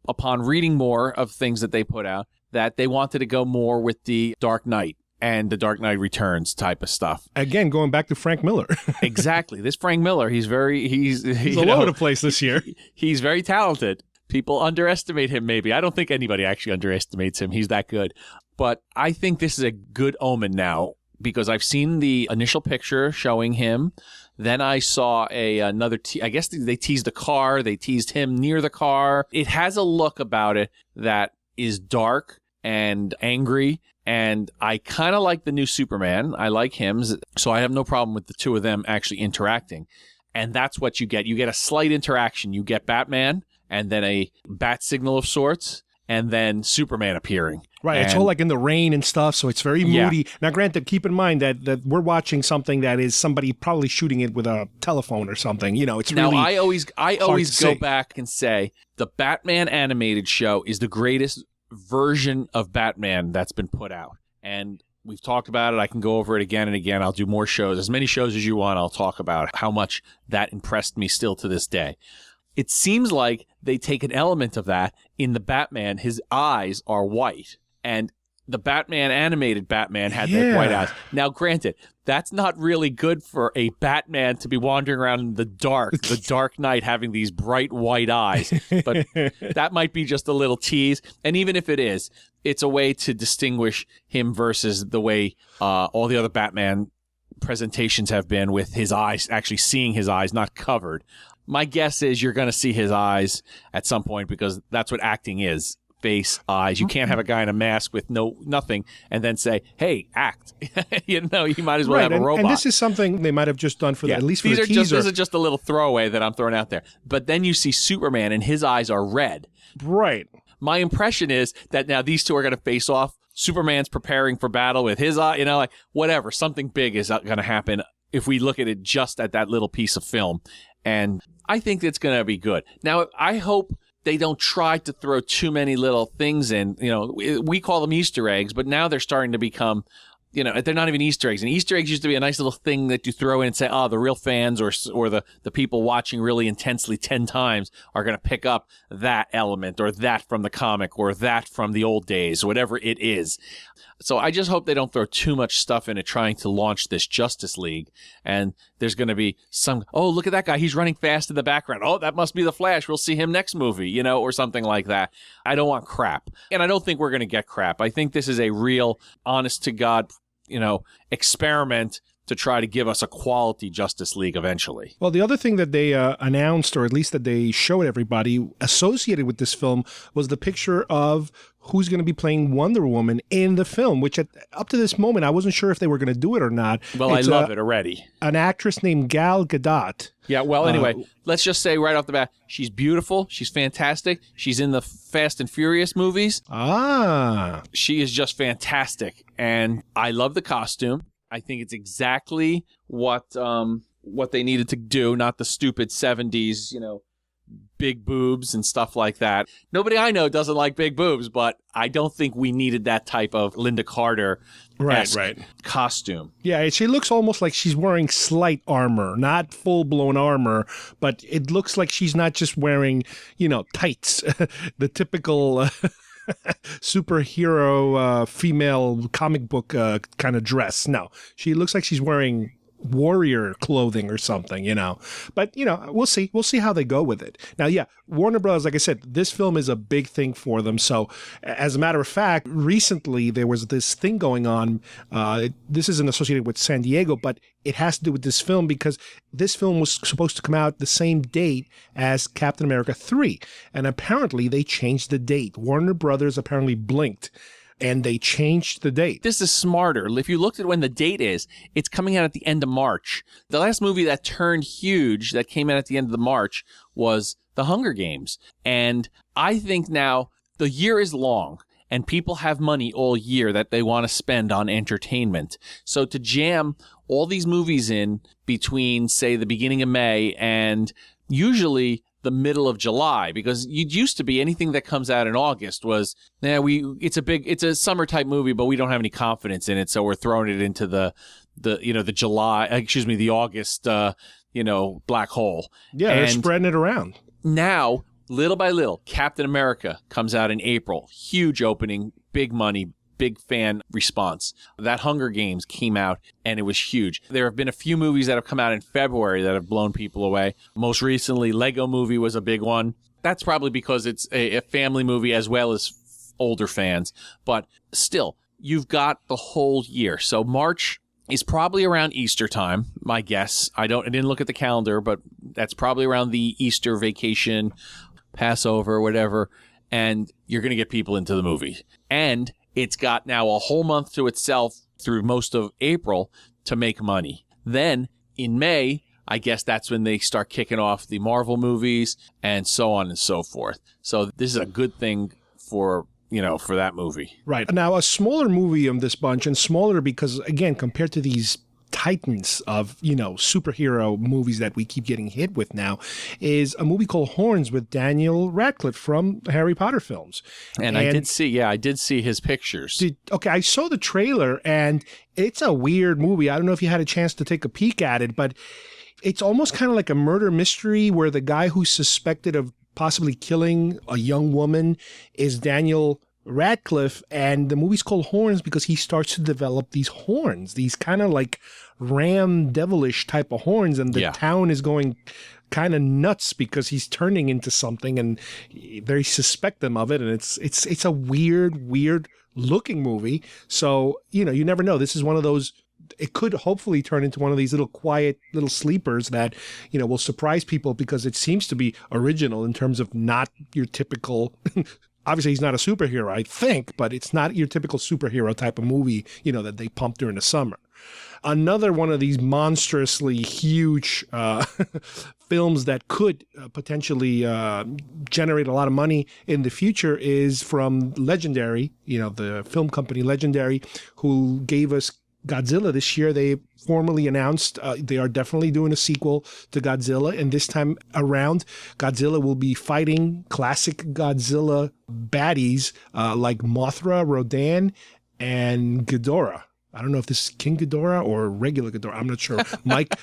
upon reading more of things that they put out, that they wanted to go more with the Dark Knight and the Dark Knight Returns type of stuff. Again, going back to Frank Miller. Exactly. This Frank Miller, he's all over the place this year. He's very talented. People underestimate him, maybe. I don't think anybody actually underestimates him. He's that good. But I think this is a good omen now because I've seen the initial picture showing him. Then I saw another, I guess they teased the car. They teased him near the car. It has a look about it that is dark and angry. And I kind of like the new Superman. I like him. So I have no problem with the 2 of them actually interacting. And that's what you get. You get a slight interaction. You get Batman and then a bat signal of sorts, and then Superman appearing. Right, it's all like in the rain and stuff, so it's very moody. Yeah. Now, granted, keep in mind that we're watching something that is somebody probably shooting it with a telephone or something. It's really I always go back and say the Batman animated show is the greatest version of Batman that's been put out. And We've talked about it. I can go over it again and again. I'll do more shows. As many shows as you want, I'll talk about how much that impressed me still to this day. It seems like they take an element of that in the Batman. His eyes are white. And the animated Batman had that white eyes. Now, granted, that's not really good for a Batman to be wandering around in the dark night, having these bright white eyes. But that might be just a little tease. And even if it is, it's a way to distinguish him versus the way all the other Batman presentations have been, with his eyes, actually seeing his eyes, not covered. My guess is you're going to see his eyes at some point, because that's what acting is. Face, eyes. You can't have a guy in a mask with nothing and then say, "Hey, act." You might as well have a robot. And this is something they might have just done for at least for the teaser. This is just a little throwaway that I'm throwing out there. But then you see Superman and his eyes are red. Right. My impression is that now these two are going to face off. Superman's preparing for battle with his eye. Like whatever, something big is going to happen if we look at it just at that little piece of film. And I think it's going to be good. Now, I hope they don't try to throw too many little things in. We call them Easter eggs, but now they're starting to become, they're not even Easter eggs. And Easter eggs used to be a nice little thing that you throw in and say, oh, the real fans or the people watching really intensely 10 times are going to pick up that element or that from the comic or that from the old days, whatever it is. So I just hope they don't throw too much stuff into trying to launch this Justice League. And there's going to be oh, look at that guy. He's running fast in the background. Oh, that must be the Flash. We'll see him next movie, or something like that. I don't want crap. And I don't think we're going to get crap. I think this is a real, honest to God, experiment to try to give us a quality Justice League eventually. Well, the other thing that they announced, or at least that they showed everybody associated with this film, was the picture of who's going to be playing Wonder Woman in the film, which up to this moment, I wasn't sure if they were going to do it or not. Well, I love it already. An actress named Gal Gadot. Yeah, well, anyway, let's just say right off the bat, she's beautiful. She's fantastic. She's in the Fast and Furious movies. Ah. She is just fantastic. And I love the costume. I think it's exactly what they needed to do, not the stupid 70s, big boobs and stuff like that. Nobody I know doesn't like big boobs, but I don't think we needed that type of Linda Carter costume. Yeah, she looks almost like she's wearing slight armor, not full-blown armor, but it looks like she's not just wearing, tights, the typical superhero female comic book kind of dress. No, she looks like she's wearing warrior clothing or something, But, we'll see. We'll see how they go with it. Now, yeah, Warner Brothers, like I said, this film is a big thing for them. So, as a matter of fact, recently there was this thing going on. This isn't associated with San Diego, but it has to do with this film because this film was supposed to come out the same date as Captain America 3. And apparently they changed the date. Warner Brothers apparently blinked. And they changed the date. This is smarter. If you looked at when the date is, it's coming out at the end of March. The last movie that turned huge that came out at the end of the March was The Hunger Games. And I think now the year is long and people have money all year that they want to spend on entertainment. So to jam all these movies in between, say, the beginning of May and usually the middle of July, because it used to be anything that comes out in August was, it's a summer type movie, but we don't have any confidence in it, so we're throwing it into the August, black hole. Yeah, they're spreading it around. Now, little by little, Captain America comes out in April, huge opening, big money, big fan response. That Hunger Games came out and it was huge. There have been a few movies that have come out in February that have blown people away. Most recently, Lego Movie was a big one. That's probably because it's a family movie as well as older fans. But still, you've got the whole year. So March is probably around Easter time, my guess. I didn't look at the calendar, but that's probably around the Easter vacation, Passover, whatever. And you're going to get people into the movie. And it's got now a whole month to itself through most of April to make money. Then in May, I guess that's when they start kicking off the Marvel movies and so on and so forth. So this is a good thing for that movie. Right. Now, a smaller movie of this bunch, and smaller because, again, compared to these titans of, superhero movies that we keep getting hit with now is a movie called Horns with Daniel Radcliffe from the Harry Potter films. And I did see his pictures. I saw the trailer, and it's a weird movie. I don't know if you had a chance to take a peek at it, but it's almost kind of like a murder mystery where the guy who's suspected of possibly killing a young woman is Daniel Radcliffe, and the movie's called Horns because he starts to develop these horns, these kind of like ram devilish type of horns, and the town is going kind of nuts because he's turning into something, and they suspect them of it, and it's a weird looking movie. So you never know. This is one of those. It could hopefully turn into one of these little quiet little sleepers that, will surprise people because it seems to be original in terms of not your typical. Obviously, he's not a superhero, I think, but it's not your typical superhero type of movie, that they pump during the summer. Another one of these monstrously huge films that could potentially generate a lot of money in the future is from Legendary, the film company Legendary, who gave us Godzilla this year. They formally announced they are definitely doing a sequel to Godzilla, and this time around, Godzilla will be fighting classic Godzilla baddies like Mothra, Rodan, and Ghidorah. I don't know if this is King Ghidorah or regular Ghidorah. I'm not sure.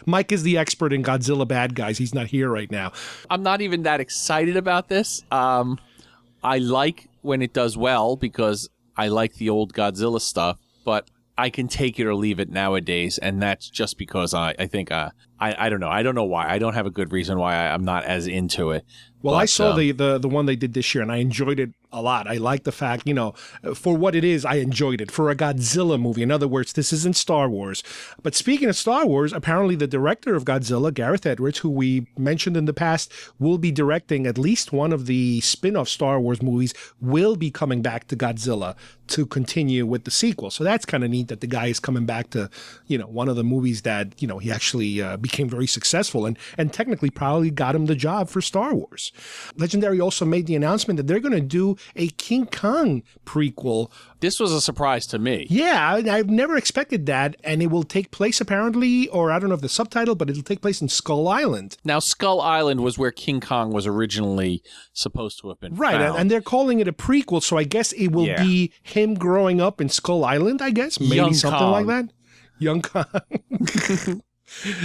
Mike is the expert in Godzilla bad guys. He's not here right now. I'm not even that excited about this. I like when it does well because I like the old Godzilla stuff, but I can take it or leave it nowadays, and that's just because I think I don't know. I don't know why. I don't have a good reason why I'm not as into it. Well, I saw the one they did this year, and I enjoyed it a lot. I like the fact, for what it is, I enjoyed it. For a Godzilla movie, in other words, this isn't Star Wars. But speaking of Star Wars, apparently the director of Godzilla, Gareth Edwards, who we mentioned in the past, will be directing at least one of the spin-off Star Wars movies, will be coming back to Godzilla to continue with the sequel. So that's kind of neat that the guy is coming back to, one of the movies that, he actually became very successful and technically probably got him the job for Star Wars. Legendary also made the announcement that they're going to do a King Kong prequel. This was a surprise to me. Yeah, I've never expected that, and it will take place apparently, or I don't know if the subtitle, but it'll take place in Skull Island. Now, Skull Island was where King Kong was originally supposed to have been found. And they're calling it a prequel, so I guess it will be him growing up in Skull Island, I guess. Maybe Young something Kong. like that. Young Kong.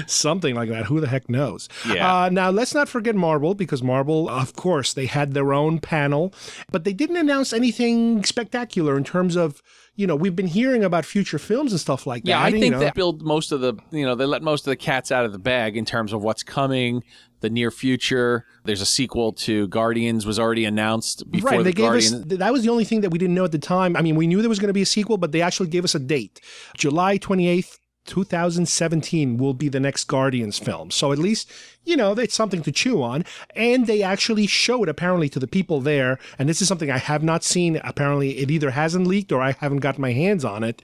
Something like that. Who the heck knows? Yeah. Now, let's not forget Marvel, because Marvel, of course, they had their own panel, but they didn't announce anything spectacular in terms of, we've been hearing about future films and stuff like that. Yeah, I think they build most of the, they let most of the cats out of the bag in terms of what's coming, the near future. There's a sequel to Guardians was already announced before right, the they gave Guardians. us, that was the only thing that we didn't know at the time. I mean, we knew there was going to be a sequel, but they actually gave us a date. July 28th. 2017 will be the next Guardians film. So at least, it's something to chew on. And they actually showed, apparently, to the people there, and this is something I have not seen. Apparently, it either hasn't leaked or I haven't got my hands on it.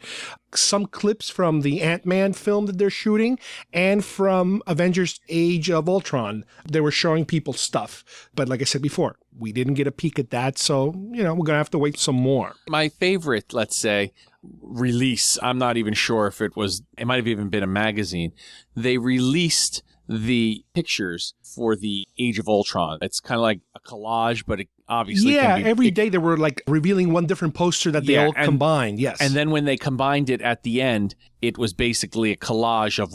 Some clips from the Ant-Man film that they're shooting and from Avengers Age of Ultron. They were showing people stuff. But like I said before, we didn't get a peek at that. So, we're going to have to wait some more. My favorite, let's say, release, I'm not even sure if it might have even been a magazine. They released the pictures for the Age of Ultron. It's kind of like a collage, but it obviously can be, every day they were like revealing one different poster that they all combined. Yes. And then when they combined it at the end, it was basically a collage of,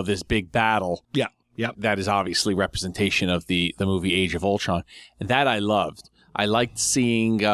this big battle. Yeah. Yep. That is obviously representation of the movie Age of Ultron. And that I loved. I liked seeing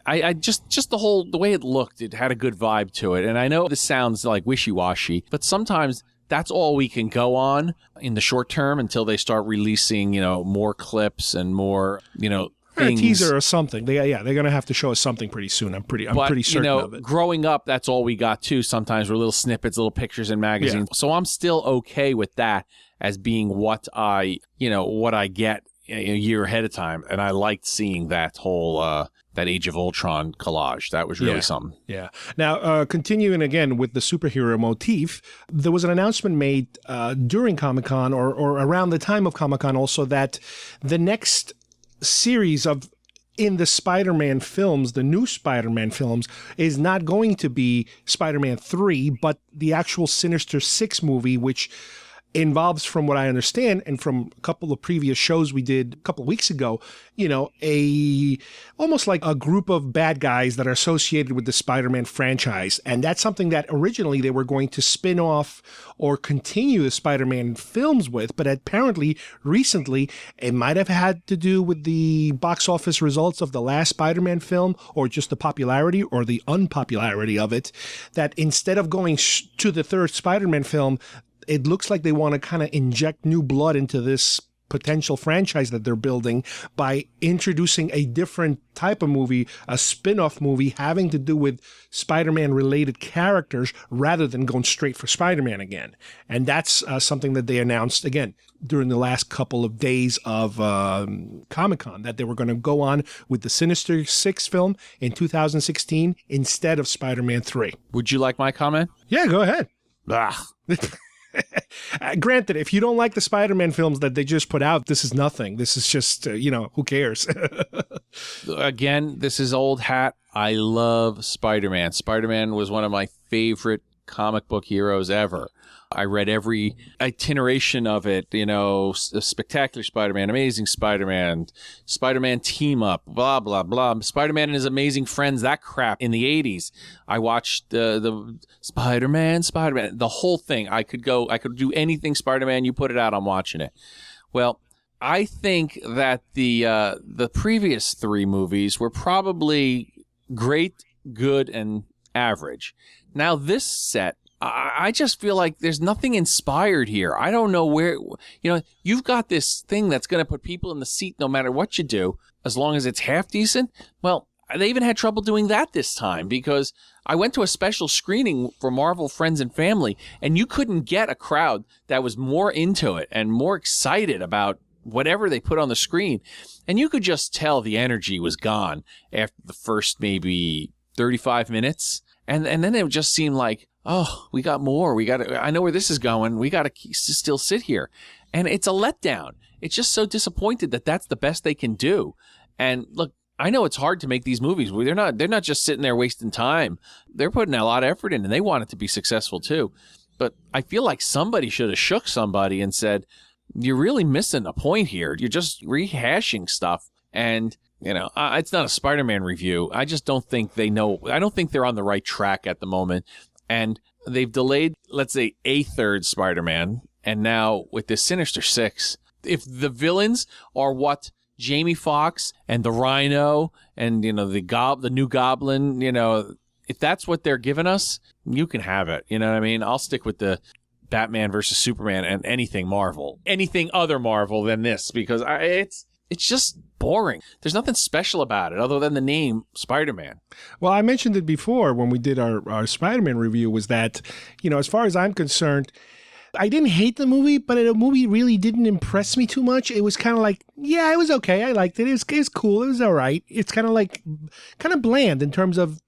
I just the way it looked, it had a good vibe to it. And I know this sounds like wishy-washy, but sometimes that's all we can go on in the short term until they start releasing, more clips and more, things. A teaser or something. They're going to have to show us something pretty soon. I'm pretty certain of it. Growing up, that's all we got too. Sometimes were little snippets, little pictures in magazines. Yeah. So I'm still okay with that as being what I get a year ahead of time. And I liked seeing that whole that Age of Ultron collage. That was really something. Yeah. Now, continuing again with the superhero motif, there was an announcement made during Comic-Con or around the time of Comic-Con also that the next series of in the Spider-Man films, the new Spider-Man films, is not going to be Spider-Man 3, but the actual Sinister Six movie, which involves, from what I understand, and from a couple of previous shows we did a couple of weeks ago, almost like a group of bad guys that are associated with the Spider-Man franchise. And that's something that originally they were going to spin off or continue the Spider-Man films with, but apparently recently it might have had to do with the box office results of the last Spider-Man film, or just the popularity or the unpopularity of it, that instead of going to the third Spider-Man film, it looks like they want to kind of inject new blood into this potential franchise that they're building by introducing a different type of movie, a spin-off movie having to do with Spider-Man related characters rather than going straight for Spider-Man again. And that's something that they announced, again, during the last couple of days of Comic-Con, that they were going to go on with the Sinister Six film in 2016 instead of Spider-Man 3. Would you like my comment? Yeah, go ahead. Ah. Granted, if you don't like the Spider-Man films that they just put out, this is nothing. This is just, who cares? Again, this is old hat. I love Spider-Man. Spider-Man was one of my favorite comic book heroes ever. I read every iteration of it, Spectacular Spider-Man, Amazing Spider-Man, Spider-Man Team Up, blah, blah, blah. Spider-Man and His Amazing Friends, that crap in the 80s. I watched the Spider-Man, the whole thing. I could do anything Spider-Man. You put it out, I'm watching it. Well, I think that the previous three movies were probably great, good, and average. Now this set, I just feel like there's nothing inspired here. I don't know where, you've got this thing that's going to put people in the seat no matter what you do, as long as it's half decent. Well, they even had trouble doing that this time, because I went to a special screening for Marvel Friends and Family, and you couldn't get a crowd that was more into it and more excited about whatever they put on the screen. And you could just tell the energy was gone after the first maybe 35 minutes. And then it would just seem like, oh, we got more. I know where this is going. We got to still sit here. And it's a letdown. It's just so disappointed that that's the best they can do. And look, I know it's hard to make these movies. They're not just sitting there wasting time. They're putting a lot of effort in, and they want it to be successful too. But I feel like somebody should have shook somebody and said, you're really missing a point here. You're just rehashing stuff. And it's not a Spider-Man review. I just don't think they know. I don't think they're on the right track at the moment. And they've delayed, let's say, a third Spider-Man. And now with this Sinister Six, if the villains are what Jamie Foxx and the Rhino and, the new Goblin, if that's what they're giving us, you can have it. You know what I mean? I'll stick with the Batman versus Superman and anything Marvel. Anything other Marvel than this, because it's just boring. There's nothing special about it other than the name Spider-Man. Well, I mentioned it before when we did our Spider-Man review, was that, as far as I'm concerned, I didn't hate the movie, but the movie really didn't impress me too much. It was kind of like, yeah, it was okay. I liked it. It was cool. It was all right. It's kind of bland in terms of,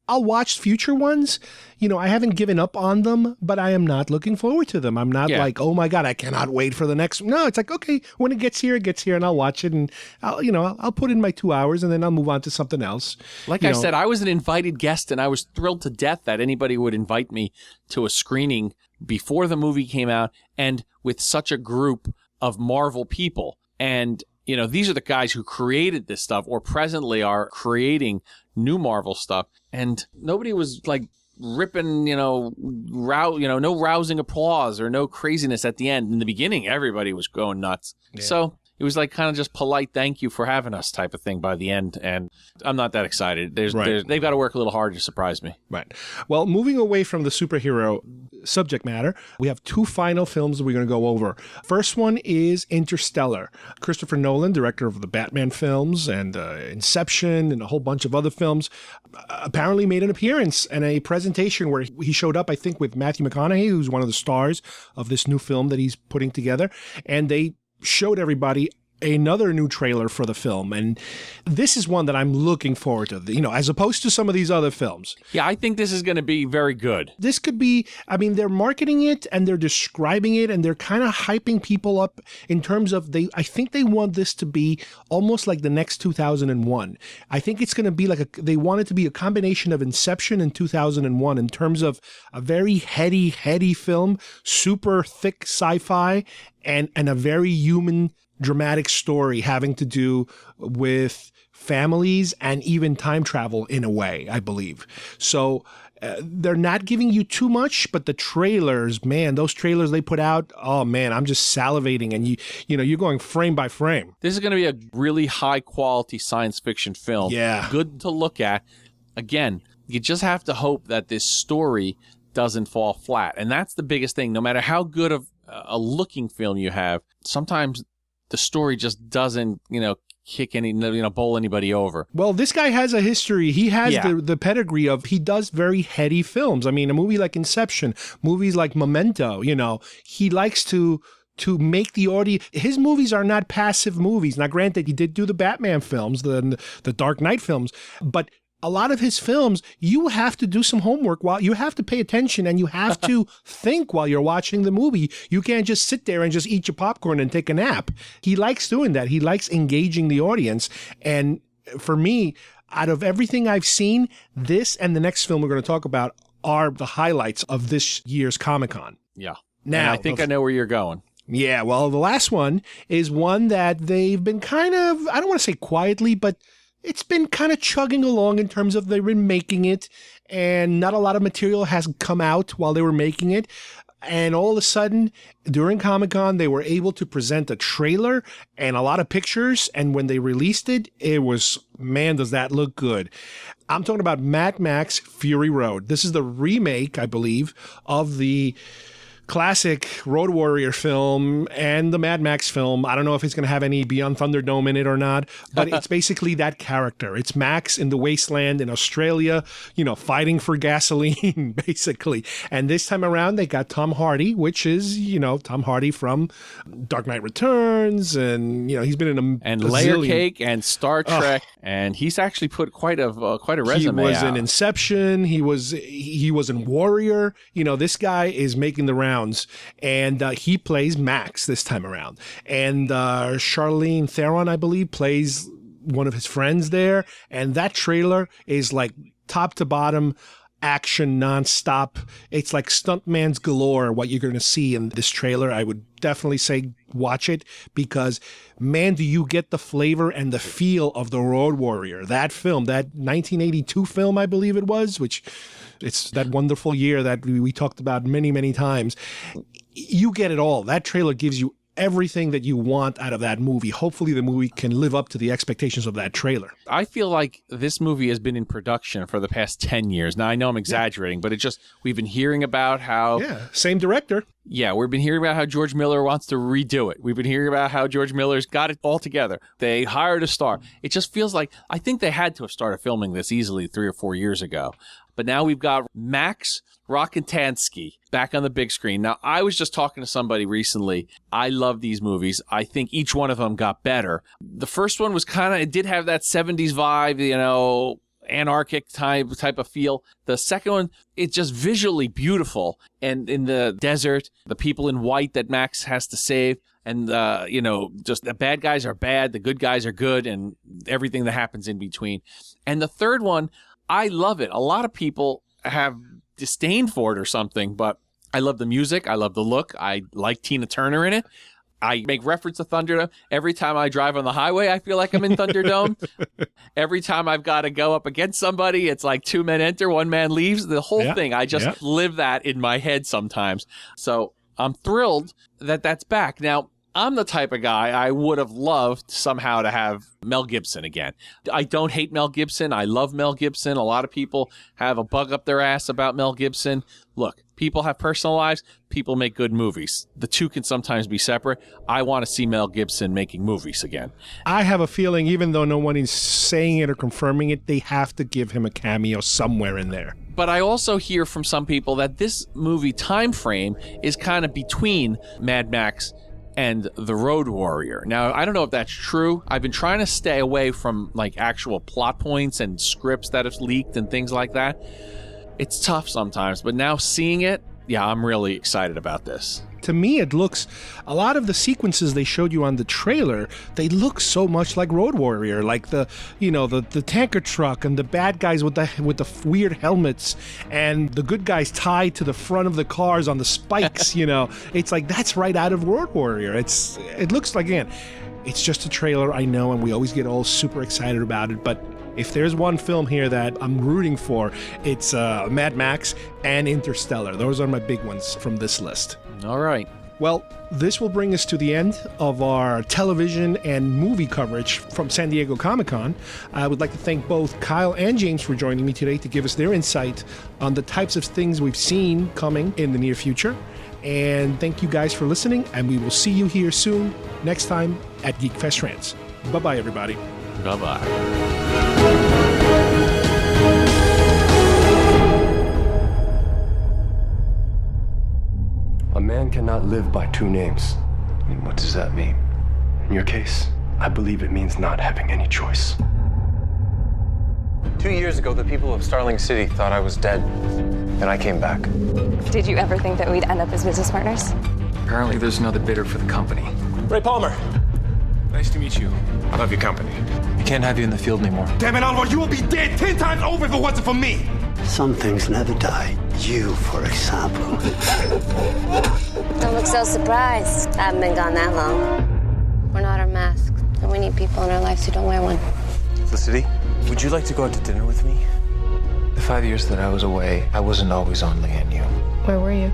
I'll watch future ones. I haven't given up on them, but I am not looking forward to them. I'm not like, oh my God, I cannot wait for the next one. No, it's like, okay, when it gets here, and I'll watch it, and I'll put in my 2 hours, and then I'll move on to something else. Like I said, I was an invited guest, and I was thrilled to death that anybody would invite me to a screening before the movie came out, and with such a group of Marvel people. And these are the guys who created this stuff, or presently are creating new Marvel stuff. And nobody was like ripping, no rousing applause or no craziness at the end. In the beginning, everybody was going nuts. Yeah. So it was like kind of just polite thank you for having us type of thing by the end. And I'm not that excited. They've got to work a little hard to surprise me. Right. Well, moving away from the superhero subject matter, we have two final films that we're going to go over. First one is Interstellar. Christopher Nolan, director of the Batman films and Inception and a whole bunch of other films, apparently made an appearance and a presentation where he showed up, I think, with Matthew McConaughey, who's one of the stars of this new film that he's putting together. And they showed everybody another new trailer for the film, and this is one that I'm looking forward to, as opposed to some of these other films. Yeah, I think this is going to be very good. This could be, they're marketing it and they're describing it and they're kind of hyping people up in terms of I think they want this to be almost like the next 2001. I think it's going to be they want it to be a combination of Inception and 2001 in terms of a very heady film, super thick sci-fi, and a very human dramatic story having to do with families and even time travel in a way, I believe. So they're not giving you too much, but the trailers, man, those trailers they put out, oh man, I'm just salivating, and you're going frame by frame. This is going to be a really high quality science fiction film. Yeah. Good to look at. Again, you just have to hope that this story doesn't fall flat. And that's the biggest thing. No matter how good of a looking film you have, sometimes the story just doesn't, bowl anybody over. Well, this guy has a history. He has the pedigree of, he does very heady films. A movie like Inception, movies like Memento, he likes to make the audience. His movies are not passive movies. Now, granted, he did do the Batman films, the Dark Knight films, but a lot of his films, you have to do some homework while you have to pay attention, and you have to think while you're watching the movie. You can't just sit there and just eat your popcorn and take a nap. He likes doing that. He likes engaging the audience. And for me, out of everything I've seen, this and the next film we're going to talk about are the highlights of this year's Comic-Con. Yeah. Now, and I think I know where you're going. Yeah, well, the last one is one that they've been kind of, I don't want to say quietly, but it's been kind of chugging along in terms of they've been making it, and not a lot of material has come out while they were making it. And all of a sudden, during Comic-Con, they were able to present a trailer and a lot of pictures. And when they released it, it was, man, does that look good. I'm talking about Mad Max Fury Road. This is the remake, I believe, of the classic Road Warrior film and the Mad Max film. I don't know if it's going to have any Beyond Thunderdome in it or not, but it's basically that character. It's Max in the wasteland in Australia, fighting for gasoline, basically. And this time around, they got Tom Hardy, which is, Tom Hardy from Dark Knight Returns, and, he's been in and Layer Cake and Star Trek, and he's actually put quite a resume He was out. in Inception. He was in Warrior. This guy is making the rounds. And he plays Max this time around. And Charlize Theron, I believe, plays one of his friends there. And that trailer is like top to bottom action nonstop. It's like stuntmans galore, what you're going to see in this trailer. I would definitely say watch it, because, man, do you get the flavor and the feel of the Road Warrior. That film, that 1982 film, I believe it was, which... it's that wonderful year that we talked about many, many times. You get it all. That trailer gives you everything that you want out of that movie. Hopefully the movie can live up to the expectations of that trailer. I feel like this movie has been in production for the past 10 years. Now, I know I'm exaggerating, but we've been hearing about how... Yeah, same director. Yeah, we've been hearing about how George Miller wants to redo it. We've been hearing about how George Miller's got it all together. They hired a star. It just feels like, I think they had to have started filming this easily 3 or 4 years ago. But now we've got Max Rokitansky back on the big screen. Now, I was just talking to somebody recently. I love these movies. I think each one of them got better. The first one was it did have that 70s vibe, anarchic type of feel. The second one, it's just visually beautiful. And in the desert, the people in white that Max has to save. And, just the bad guys are bad, the good guys are good, and everything that happens in between. And the third one, I love it. A lot of people have disdain for it or something, but I love the music. I love the look. I like Tina Turner in it. I make reference to Thunderdome. Every time I drive on the highway, I feel like I'm in Thunderdome. Every time I've got to go up against somebody, it's like 2 men enter, 1 man leaves. The whole thing. I just live that in my head sometimes. So I'm thrilled that that's back. Now, I'm the type of guy I would have loved somehow to have Mel Gibson again. I don't hate Mel Gibson. I love Mel Gibson. A lot of people have a bug up their ass about Mel Gibson. Look, people have personal lives. People make good movies. The two can sometimes be separate. I want to see Mel Gibson making movies again. I have a feeling, even though no one is saying it or confirming it, they have to give him a cameo somewhere in there. But I also hear from some people that this movie time frame is kind of between Mad Max and the Road Warrior. Now, I don't know if that's true. I've been trying to stay away from like actual plot points and scripts that have leaked and things like that. It's tough sometimes, but now seeing it, yeah, I'm really excited about this. To me, it looks, a lot of the sequences they showed you on the trailer, they look so much like Road Warrior, like the tanker truck and the bad guys with the weird helmets and the good guys tied to the front of the cars on the spikes. It's like that's right out of Road Warrior. It looks like, again, it's just a trailer, I know, and we always get all super excited about it, but if there's one film here that I'm rooting for, it's Mad Max and Interstellar. Those are my big ones from this list. All right. Well, this will bring us to the end of our television and movie coverage from San Diego Comic-Con. I would like to thank both Kyle and James for joining me today to give us their insight on the types of things we've seen coming in the near future. And thank you guys for listening, and we will see you here soon, next time at Geek Fest Rants. Bye-bye, everybody. Bye-bye. A man cannot live by two names. I mean, what does that mean? In your case, I believe it means not having any choice. 2 years ago, the people of Starling City thought I was dead, and I came back. Did you ever think that we'd end up as business partners? Apparently, there's another bidder for the company. Ray Palmer. Nice to meet you. I love your company. We can't have you in the field anymore. Damn it, Alvaro, you will be dead 10 times over if it wasn't for me! Some things never die. You, for example. Don't look so surprised. I haven't been gone that long. We're not our mask, and we need people in our lives who don't wear one. Felicity, would you like to go out to dinner with me? The 5 years that I was away, I wasn't always on Leanne Yu. Where were you?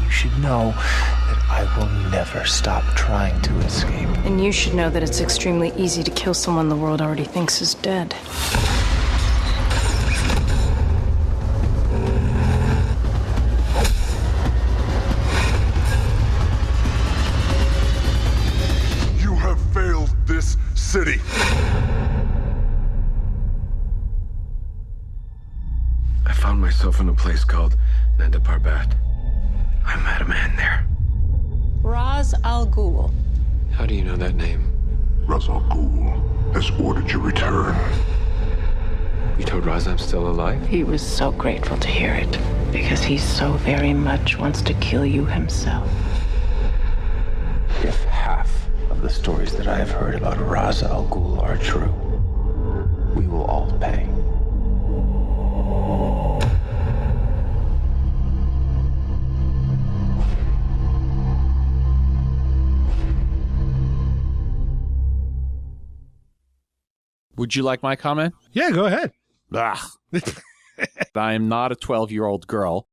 You should know that I will never stop trying to escape. And you should know that it's extremely easy to kill someone the world already thinks is dead. You have failed this city. I found myself in a place called Nanda Parbat. I met a man there. Raz Al Ghul. How do you know that name? Ra's al Ghul has ordered your return. You told Raz I'm still alive? He was so grateful to hear it, because he so very much wants to kill you himself. If half of the stories that I have heard about Ra's al Ghul are true, we will all pay. Would you like my comment? Yeah, go ahead. I am not a 12-year-old girl.